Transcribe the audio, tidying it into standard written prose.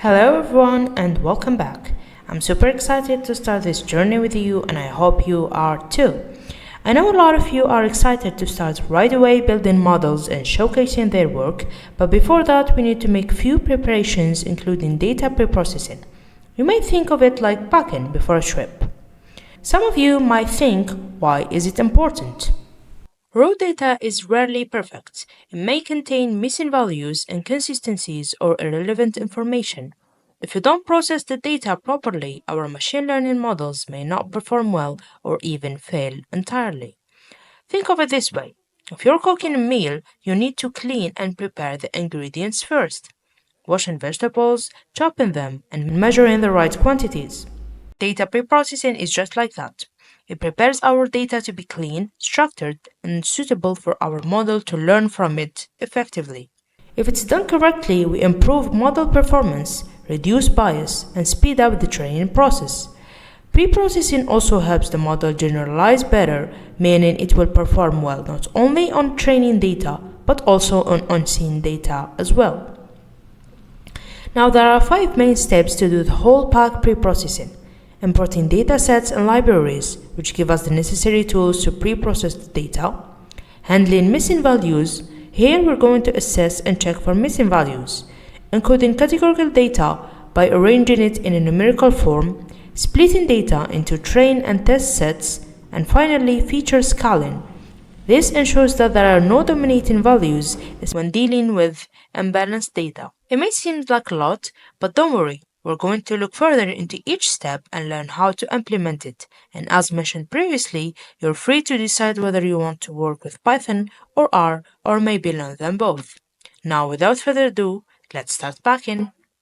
Hello everyone and welcome back. I'm super excited to start this journey with you and I hope you are too. I know a lot of you are excited to start right away building models and showcasing their work, but before that we need to make few preparations including data preprocessing. You may think of it like packing before a trip. Some of you might think, why is it important? Raw data is rarely perfect. It may contain missing values, inconsistencies, or irrelevant information. If you don't process the data properly, our machine learning models may not perform well or even fail entirely. Think of it this way. If you're cooking a meal, you need to clean and prepare the ingredients first. Washing vegetables, chopping them, and measuring the right quantities. Data preprocessing is just like that. It prepares our data to be clean, structured, and suitable for our model to learn from it effectively. If it's done correctly, we improve model performance, reduce bias, and speed up the training process. Preprocessing also helps the model generalize better, meaning it will perform well not only on training data, but also on unseen data as well. Now there are 5 main steps to do the whole pack preprocessing. Importing datasets and libraries, which give us the necessary tools to pre-process the data. Handling missing values. Here we're going to assess and check for missing values. Encoding categorical data by arranging it in a numerical form. Splitting data into train and test sets. And finally, feature scaling. This ensures that there are no dominating values when dealing with imbalanced data. It may seem like a lot, but don't worry. We're going to look further into each step and learn how to implement it. And as mentioned previously, you're free to decide whether you want to work with Python or R or maybe learn them both. Now, without further ado, let's start packing.